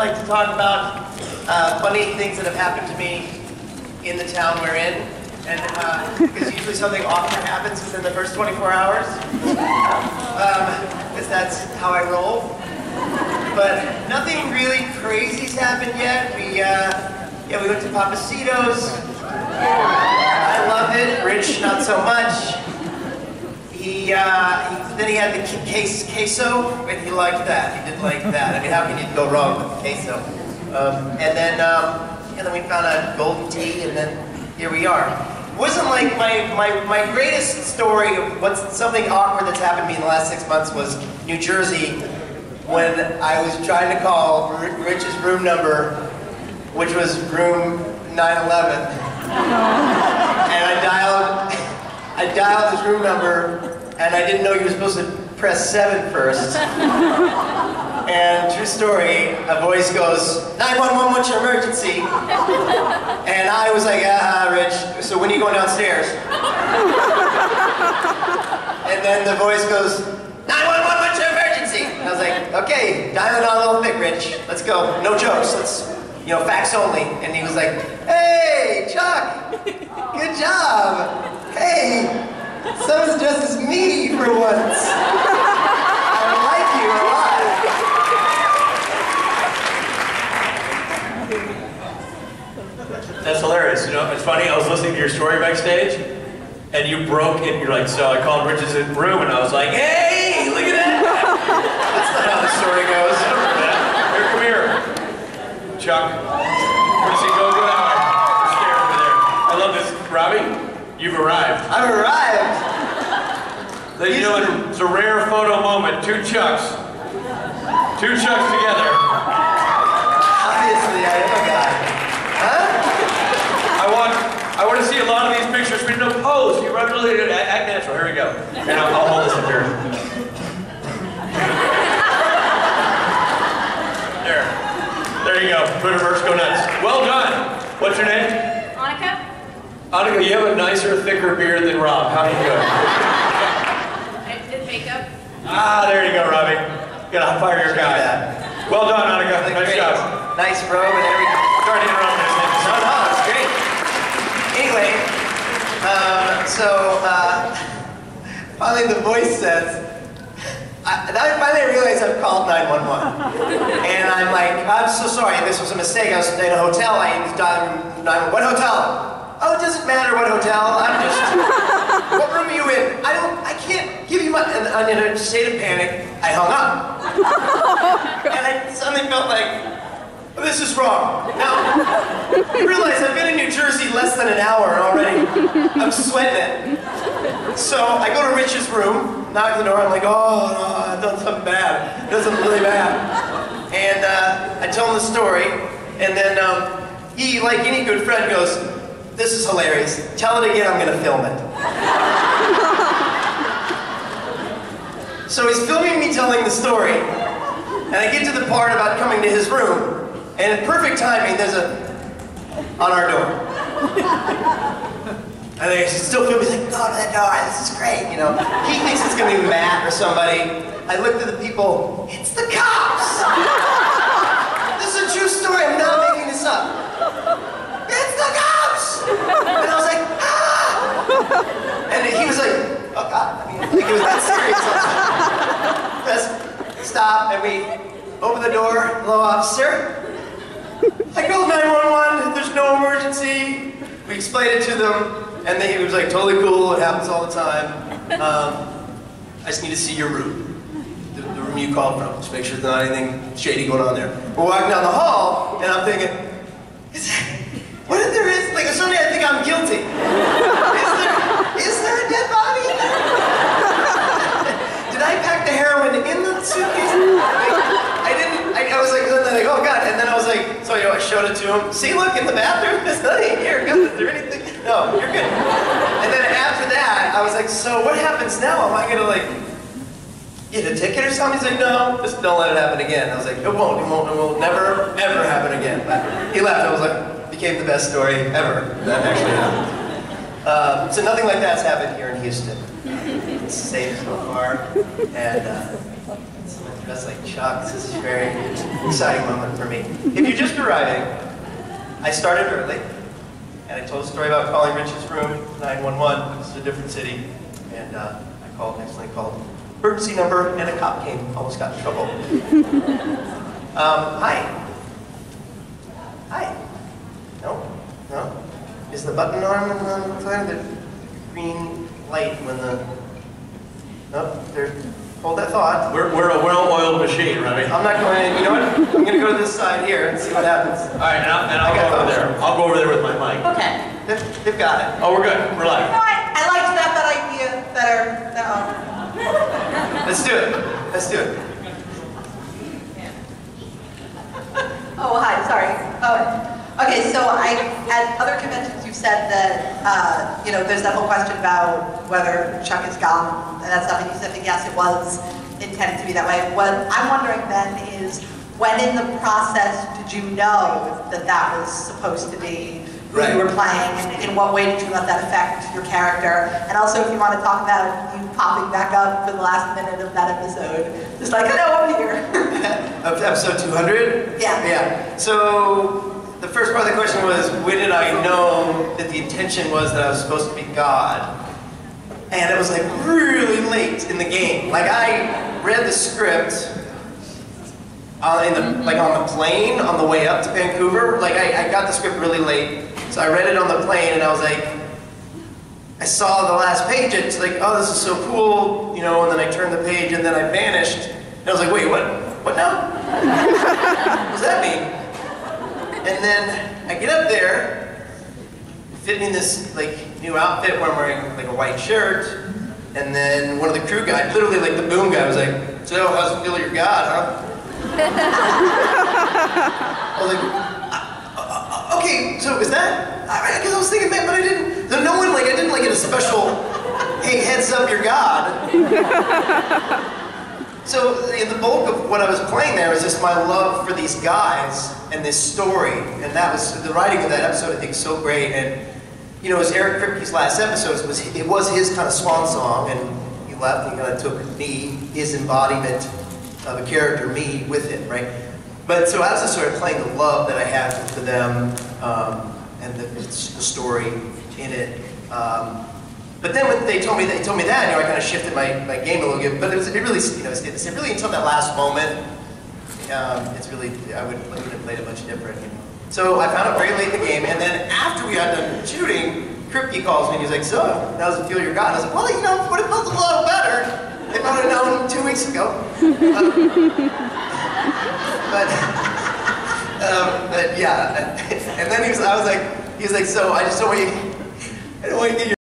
like to talk about funny things that have happened to me in the town we're in. And because usually something awkward happens within the first 24 hours. Because that's how I roll. But nothing really crazy's happened yet. We went to Papacito's. I loved it. Rich, not so much. Then he had the queso, and he liked that. He did like that. I mean, how can you go wrong with queso? And then we found a golden tea, and then here we are. It wasn't like my greatest story of something awkward that's happened to me in the last 6 months was New Jersey, when I was trying to call Rich's room number, which was room 911, and I dialed his room number, and I didn't know you were supposed to press 7 first. And true story, a voice goes, 911, what's your emergency? And I was like, Rich, so when are you going downstairs? And then the voice goes, 911, what's your emergency? And I was like, okay, dial it on a little bit, Rich. Let's go. No jokes. Let's, facts only. And he was like, hey, Chuck, good job. Hey, someone's dressed as me for once. I like you a lot. That's hilarious. It's funny, I was listening to your story backstage, and you broke it. You're like, so I called Rich's room, and I was like, hey, look at that. That's not how the story goes. Here, come here. Chuck, where does he go? Go that way. Just there, over there. I love this. Robbie, you've arrived. I've arrived. Ladies and gentlemen, it's a rare photo moment. Two Chucks. Two Chucks together. Obviously, I am a guy. Huh? I want to see a lot of these pictures, but no pose. You run really act natural. Here we go. And I'll hold this up here. There you go. Twitterverse, go nuts. Well done. What's your name? Annika. Annika, you have a nicer, thicker beard than Rob. How do you do it? I did makeup. Ah, there you go, Robbie. Gotta fire your guy. Well done, Annika. Nice job. Nice robe and everything. Sorry to interrupt this. No, it's great. Anyway, finally the voice says, I finally realized I've called 911. And I'm like, I'm so sorry, this was a mistake. I was in a hotel, I was dialing 911. What hotel? Oh, it doesn't matter what hotel, I'm just, what room are you in? I can't give you my, and in a state of panic, I hung up. And I suddenly felt like, this is wrong. Now, I realize I've been in New Jersey less than an hour already. I'm sweating it. So I go to Rich's room, knock on the door, I'm like, oh, no, I've done something bad. I've done something really bad. And I tell him the story, and then he, like any good friend, goes, this is hilarious. Tell it again, I'm gonna film it. So he's filming me telling the story, and I get to the part about coming to his room, and at perfect timing, there's on our door. And they still feel me like, go to that door, this is great, He thinks it's gonna be Matt or somebody. I looked at the people, it's the cops! This is a true story, I'm not making this up. It's the cops! And I was like, ah! And he was like, oh God, it was that serious. Just stop, and we open the door, hello officer. I called 911, there's no emergency. We explained it to them, and he was like, totally cool, it happens all the time. I just need to see your room. The room you called from, just make sure there's not anything shady going on there. We're walking down the hall, and I'm thinking, what if there is, like suddenly I think I'm guilty. Is there a dead body in there? Did I pack the heroin in the suitcase? I was like, oh God, and then I was like, so I showed it to him. See, look, in the bathroom, there's nothing here. Is there anything? No, you're good. And then after that, I was like, so what happens now? Am I gonna get a ticket or something? He's like, no, just don't let it happen again. I was like, it won't, it will never, ever happen again. But he left, I was like, became the best story ever that actually happened. So nothing like that's happened here in Houston. can say so far. And dressed like Chuck. This is a very exciting moment for me. If you're just arriving, I started early, and I told a story about calling Rich's room, 911. This is a different city, and I accidentally called emergency number, and a cop came. Almost got in trouble. Hi. Hi. No? No? Is the button on the green light when the... No, there's... Hold that thought. We're a well-oiled machine, right? I'm not going in. You know what? I'm going to go to this side here and see what happens. All right, and I'll go over there. I'll go over there with my mic. Okay. They've got it. Oh, we're good. We're You live. know what? I liked that idea better. Let's do it. Let's do it. Oh, hi. Sorry. Okay, so at other conventions you've said that, there's that whole question about whether Chuck is gone and that stuff, and you said that yes, it was intended to be that way. What I'm wondering then is, when in the process did you know that that was supposed to be who you were playing, and in what way did you let that affect your character? And also, if you want to talk about you popping back up for the last minute of that episode, just like, I know I'm here. Of episode 200? Yeah. Yeah. So, the first part of the question was, when did I know that the intention was that I was supposed to be God? And it was like really late in the game. Like, I read the script on the plane on the way up to Vancouver. Like, I got the script really late. So I read it on the plane, and I was like, I saw the last page, and it's like, oh, this is so cool, and then I turned the page, and then I vanished. And I was like, wait, what now? What does that mean? And then I get up there, fit me in this new outfit where I'm wearing a white shirt, and then one of the crew guys, literally the boom guy, was like, so how's it feel you're God, huh? I was like, okay, so is that? I guess I was thinking that, but I didn't. So no one I didn't get a special, hey, heads up, you're God. So the bulk of what I was playing there was just my love for these guys and this story, and that was the writing of that episode. I think is so great, and it was Eric Kripke's last episode. It was his kind of swan song, and he left and kind of took me, his embodiment of a character, me, with him, right? But so I was just sort of playing the love that I had for them and the story in it. But then when they told me that, I kind of shifted my game a little bit. But it really until that last moment. I wouldn't have played it much different. So I found out very late in the game, and then after we got done shooting, Kripke calls me and he's like, "So, how does it feel you're God?" I was like, "Well, would have felt a lot better if I would have known 2 weeks ago." But yeah, and then he was like, "So I just don't want you, I don't want you to get your